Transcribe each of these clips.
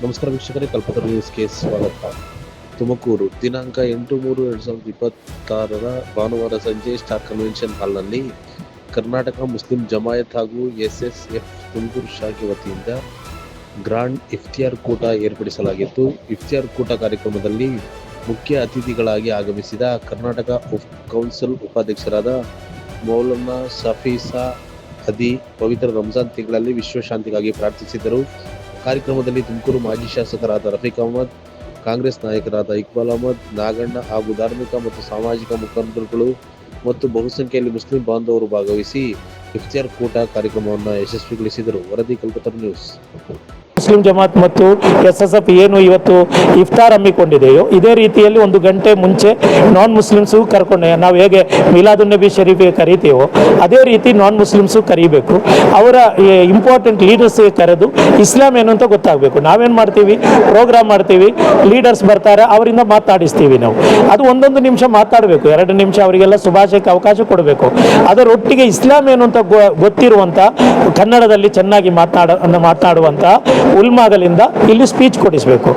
ನಮಸ್ಕಾರ ವೀಕ್ಷಕರೇ, ಕಲ್ಪತರು ನ್ಯೂಸ್ಗೆ ಸ್ವಾಗತ. ತುಮಕೂರು ದಿನಾಂಕ 8/3/2026 ಭಾನುವಾರ ಸಂಜೆ ಸ್ಟಾರ್ ಕನ್ವೆನ್ಷನ್ ಹಾಲ್ನಲ್ಲಿ ಕರ್ನಾಟಕ ಮುಸ್ಲಿಂ ಜಮಾಯತ್ ಹಾಗೂ ಎಸ್ಎಸ್ಎಫ್ ತುಮಕೂರು ಶಾಖೆ ವತಿಯಿಂದ ಗ್ರಾಂಡ್ ಇಫ್ತಿಯಾರ್ ಕೂಟ ಏರ್ಪಡಿಸಲಾಗಿತ್ತು. ಇಫ್ತಿಯಾರ್ ಕೂಟ ಕಾರ್ಯಕ್ರಮದಲ್ಲಿ ಮುಖ್ಯ ಅತಿಥಿಗಳಾಗಿ ಆಗಮಿಸಿದ ಕರ್ನಾಟಕ ಕೌನ್ಸಿಲ್ ಉಪಾಧ್ಯಕ್ಷರಾದ ಮೌಲಾನಾ ಶಫೀಸಾ ಹದಿ ಪವಿತ್ರ ರಂಜಾನ್ ತಿಂಗಳಲ್ಲಿ ವಿಶ್ವಶಾಂತಿಗಾಗಿ ಪ್ರಾರ್ಥಿಸಿದರು. ಕಾರ್ಯಕ್ರಮದಲ್ಲಿ ತುಮಕೂರು ಮಾಜಿ ಶಾಸಕರಾದ ರಫೀಕ್ ಅಹಮದ್, ಕಾಂಗ್ರೆಸ್ ನಾಯಕರಾದ ಇಕ್ಬಾಲ್ ಅಹಮದ್, ನಾಗಣ್ಣ ಹಾಗೂ ಧಾರ್ಮಿಕ ಮತ್ತು ಸಾಮಾಜಿಕ ಮುಖಂಡರುಗಳು ಮತ್ತು ಬಹುಸಂಖ್ಯೆಯಲ್ಲಿ ಮುಸ್ಲಿಂ ಬಾಂಧವರು ಭಾಗವಹಿಸಿ ಇಫ್ತಿಯಾರ್ ಕೂಟ ಕಾರ್ಯಕ್ರಮವನ್ನು ಯಶಸ್ವಿಗೊಳಿಸಿದರು. ವರದಿ ಕಲ್ಪತರು ನ್ಯೂಸ್. ಮುಸ್ಲಿಂ ಜಮಾತ್ ಮತ್ತು ಎಸ್ಎಸ್ಎಫ್ ಏನು ಇವತ್ತು ಇಫ್ತಾರ್ ಹಮ್ಮಿಕೊಂಡಿದೆಯೋ ಇದೇ ರೀತಿಯಲ್ಲಿ 1 ಗಂಟೆ ಮುಂಚೆ ನಾನ್ ಮುಸ್ಲಿಮ್ಸು ಕರ್ಕೊಂಡು ನಾವು ಹೇಗೆ ಮಿಲಾದುನ್ ನಬಿ ಶರೀಫಿಗೆ ಕರೀತೀವೋ ಅದೇ ರೀತಿ ನಾನ್ ಮುಸ್ಲಿಮ್ಸು ಕರೀಬೇಕು. ಅವರ ಇಂಪಾರ್ಟೆಂಟ್ ಲೀಡರ್ಸ್ಗೆ ಕರೆದು ಇಸ್ಲಾಂ ಏನು ಅಂತ ಗೊತ್ತಾಗಬೇಕು. ನಾವೇನು ಮಾಡ್ತೀವಿ, ಪ್ರೋಗ್ರಾಮ್ ಮಾಡ್ತೀವಿ, ಲೀಡರ್ಸ್ ಬರ್ತಾರೆ, ಅವರಿಂದ ಮಾತಾಡಿಸ್ತೀವಿ. ನಾವು ಅದು 1 ನಿಮಿಷ ಮಾತಾಡಬೇಕು, 2 ನಿಮಿಷ ಅವರಿಗೆಲ್ಲ ಶುಭಾಶಯಕ್ಕೆ ಅವಕಾಶ ಕೊಡಬೇಕು. ಅದರೊಟ್ಟಿಗೆ ಇಸ್ಲಾಂ ಏನು ಅಂತ ಗೊತ್ತಿರುವಂಥ ಕನ್ನಡದಲ್ಲಿ ಚೆನ್ನಾಗಿ ಮಾತನಾಡುವಂಥ ಉಲ್ಮಾಗಳಿಂದ ಇಲ್ಲಿ ಸ್ಪೀಚ್ ಕೊಡಿಸಬೇಕು.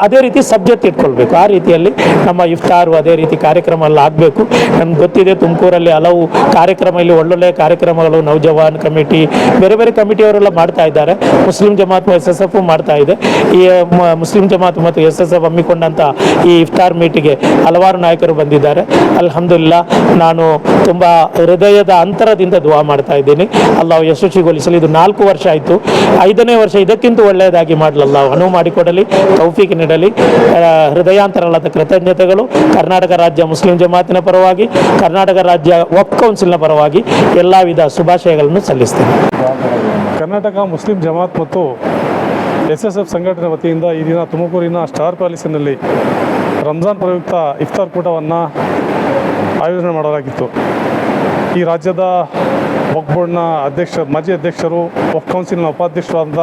ಅದೇ ರೀತಿ ಸಬ್ಜೆಕ್ಟ್ ಇಟ್ಕೊಳ್ಬೇಕು. ಆ ರೀತಿಯಲ್ಲಿ ನಮ್ಮ ಇಫ್ತಾರು ಅದೇ ರೀತಿ ಕಾರ್ಯಕ್ರಮ ಎಲ್ಲ ಆಗಬೇಕು. ನಮ್ಗೆ ಗೊತ್ತಿದೆ, ತುಮಕೂರಲ್ಲಿ ಹಲವು ಕಾರ್ಯಕ್ರಮ, ಇಲ್ಲಿ ಒಳ್ಳೊಳ್ಳೆ ಕಾರ್ಯಕ್ರಮಗಳು ನೌಜವಾನ್ ಕಮಿಟಿ, ಬೇರೆ ಬೇರೆ ಕಮಿಟಿಯವರೆಲ್ಲ ಮಾಡ್ತಾ ಇದ್ದಾರೆ. Muslim Jamaat S S F ಮಾಡ್ತಾ ಇದೆ. ಈ ಮುಸ್ಲಿಂ ಜಮಾತ್ ಮತ್ತು ಎಸ್ ಎಸ್ ಎಫ್ ಹಮ್ಮಿಕೊಂಡಂಥ ಈ ಇಫ್ತಾರ್ ಮೀಟಿಗೆ ಹಲವಾರು ನಾಯಕರು ಬಂದಿದ್ದಾರೆ. ಅಲ್ಹಮ್ದುಲಿಲ್ಲಾ, ನಾನು ತುಂಬ ಹೃದಯದ ಅಂತರದಿಂದ ದುವಾ ಮಾಡ್ತಾ ಇದ್ದೀನಿ. ಅಲ್ಲಾಹು ಯಶಸ್ವಿಗೊಳಿಸಲಿ. ಇದು 4 ವರ್ಷ ಆಯಿತು. 5ನೇ ವರ್ಷ ಇದಕ್ಕಿಂತ ಒಳ್ಳೆಯದಾಗಿ ಮಾಡಲಲ್ಲ ಅನುವು ಮಾಡಿಕೊಡಲಿ, ತೌಫೀಕ್ ನೀಡಲಿ. ಹೃದಯಾಂತರವಾದ ಕೃತಜ್ಞತೆಗಳು ಕರ್ನಾಟಕ ರಾಜ್ಯ ಮುಸ್ಲಿಂ ಜಮಾತಿನ ಪರವಾಗಿ, ಕರ್ನಾಟಕ ರಾಜ್ಯ ವಕ್ಫ್ ಕೌನ್ಸಿಲ್ನ ಪರವಾಗಿ ಎಲ್ಲ ವಿಧ ಶುಭಾಶಯಗಳನ್ನು ಸಲ್ಲಿಸ್ತೇನೆ. ಕರ್ನಾಟಕ ಮುಸ್ಲಿಂ ಜಮಾತ್ ಮತ್ತು ಎಸ್ಎಸ್ಎಫ್ ಸಂಘಟನೆ ವತಿಯಿಂದ ಈ ದಿನ ತುಮಕೂರಿನ ಸ್ಟಾರ್ ಪ್ಯಾಲೇಸಿನಲ್ಲಿ ರಂಜಾನ್ ಪ್ರಯುಕ್ತ ಇಫ್ತಾರ್ ಕೂಟವನ್ನು ಆಯೋಜನೆ ಮಾಡಲಾಗಿತ್ತು. ಈ ರಾಜ್ಯದ ವಕ್ಫ್ ಬೋರ್ಡ್ನ ಮಾಜಿ ಅಧ್ಯಕ್ಷರು, ವಕ್ಫ್ ಕೌನ್ಸಿಲ್ನ ಉಪಾಧ್ಯಕ್ಷರಾದ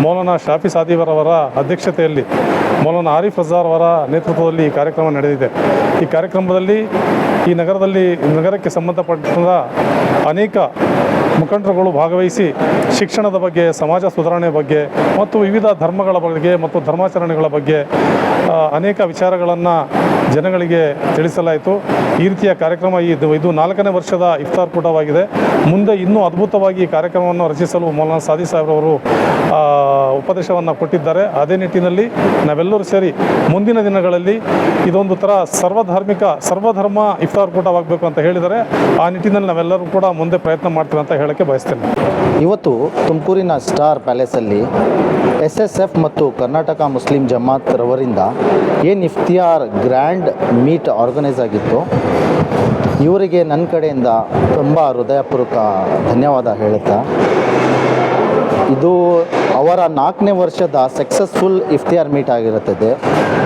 ಮೌಲಾನಾ ಶಾಫಿ ಸಾದಿವರವರ ಅಧ್ಯಕ್ಷತೆಯಲ್ಲಿ ಮೌಲಾನಾ ಆರಿಫ್ ರಜಾರ್ ಅವರ ನೇತೃತ್ವದಲ್ಲಿ ಈ ಕಾರ್ಯಕ್ರಮ ನಡೆದಿದೆ. ಈ ಕಾರ್ಯಕ್ರಮದಲ್ಲಿ ಈ ನಗರಕ್ಕೆ ಸಂಬಂಧಪಟ್ಟ ಅನೇಕ ಮುಖಂಡರುಗಳು ಭಾಗವಹಿಸಿ ಶಿಕ್ಷಣದ ಬಗ್ಗೆ, ಸಮಾಜ ಸುಧಾರಣೆ ಬಗ್ಗೆ ಮತ್ತು ವಿವಿಧ ಧರ್ಮಗಳ ಬಗ್ಗೆ ಮತ್ತು ಧರ್ಮಾಚರಣೆಗಳ ಬಗ್ಗೆ ಅನೇಕ ವಿಚಾರಗಳನ್ನು ಜನಗಳಿಗೆ ತಿಳಿಸಲಾಯಿತು. ಈ ರೀತಿಯ ಕಾರ್ಯಕ್ರಮ ಇದು 4ನೇ ವರ್ಷದ ಇಫ್ತಾರ್ ಕೂಟವಾಗಿದೆ. ಮುಂದೆ ಇನ್ನೂ ಅದ್ಭುತವಾಗಿ ಈ ಕಾರ್ಯಕ್ರಮವನ್ನು ರಚಿಸಲು ಮೌಲಾನಾ ಸಾದಿ ಸಾಹೇಬ್ರವರು ಉಪದೇಶವನ್ನು ಕೊಟ್ಟಿದ್ದಾರೆ. ಅದೇ ನಿಟ್ಟಿನಲ್ಲಿ ನಾವೆಲ್ಲರೂ ಸೇರಿ ಮುಂದಿನ ದಿನಗಳಲ್ಲಿ ಇದೊಂದು ಥರ ಸರ್ವಧರ್ಮ ಇಫ್ತಾರ್ ಕೂಟವಾಗಬೇಕು ಅಂತ ಹೇಳಿದರೆ ಆ ನಿಟ್ಟಿನಲ್ಲಿ ನಾವೆಲ್ಲರೂ ಕೂಡ ಮುಂದೆ ಪ್ರಯತ್ನ ಮಾಡ್ತೀವಿ ಅಂತ ಹೇಳೋಕ್ಕೆ ಬಯಸ್ತೇನೆ. ಇವತ್ತು ತುಮಕೂರಿನ ಸ್ಟಾರ್ ಪ್ಯಾಲೇಸಲ್ಲಿ ಎಸ್ಎಸ್ಎಫ್ ಮತ್ತು ಕರ್ನಾಟಕ ಮುಸ್ಲಿಂ ಜಮಾತ್ ರವರಿಂದ ಏನು ಇಫ್ತಿಯಾರ್ ಗ್ರ್ಯಾಂಡ್ ಮೀಟ್ ಆರ್ಗನೈಸ್ ಆಗಿತ್ತು, ಇವರಿಗೆ ನನ್ನ ಕಡೆಯಿಂದ ತುಂಬ ಹೃದಯಪೂರ್ವಕ ಧನ್ಯವಾದ ಹೇಳುತ್ತಾ, ಇದು ಅವರ 4ನೇ ವರ್ಷದ ಸಕ್ಸಸ್ಫುಲ್ ಇಫ್ತಿಯಾರ್ ಮೀಟ್ ಆಗಿರುತ್ತದೆ.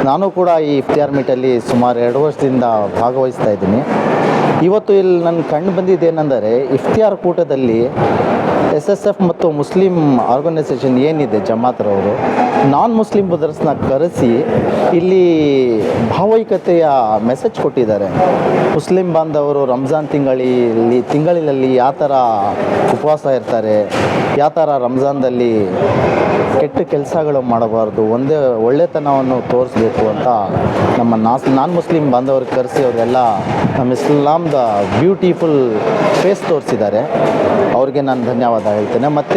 ನಾನು ಕೂಡ ಈ ಇಫ್ತಿಯಾರ್ ಮೀಟಲ್ಲಿ ಸುಮಾರು 2 ವರ್ಷದಿಂದ ಭಾಗವಹಿಸ್ತಾ ಇದ್ದೀನಿ. ಇವತ್ತು ಇಲ್ಲಿ ನನ್ನ ಕಂಡು ಬಂದಿದ್ದೇನೆಂದರೆ, ಇಫ್ತಿಯಾರ್ ಕೂಟದಲ್ಲಿ ಎಸ್ಎಸ್ಎಫ್ ಮತ್ತು ಮುಸ್ಲಿಂ ಆರ್ಗನೈಸೇಷನ್ ಏನಿದೆ ಜಮಾತ್ರವರು ನಾನ್ ಮುಸ್ಲಿಂ ಬ್ರದರ್ಸ್ನ ಕರೆಸಿ ಇಲ್ಲಿ ಭಾವೈಕ್ಯತೆಯ ಮೆಸೇಜ್ ಕೊಟ್ಟಿದ್ದಾರೆ. ಮುಸ್ಲಿಂ ಬಾಂಧವರು ರಂಜಾನ್ ತಿಂಗಳಿನಲ್ಲಿ ಯಾವ ಥರ ಉಪವಾಸ ಇರ್ತಾರೆ, ಯಾವ ಥರ ರಂಜಾನ್ದಲ್ಲಿ ಕೆಟ್ಟ ಕೆಲಸಗಳು ಮಾಡಬಾರ್ದು, ಒಳ್ಳೆತನವನ್ನು ತೋರಿಸ್ಬೇಕು ಅಂತ ನಮ್ಮ ನಾನ್ ಮುಸ್ಲಿಂ ಬಾಂಧವ್ರಿಗೆ ಕರೆಸಿ ಅವರೆಲ್ಲ ನಮ್ಮ ಇಸ್ಲಾಮ್ದ ಬ್ಯೂಟಿಫುಲ್ ಫೇಸ್ ತೋರಿಸಿದ್ದಾರೆ. ಅವ್ರಿಗೆ ನಾನು ಧನ್ಯವಾದ ಹೇಳ್ತೇನೆ. ಮತ್ತು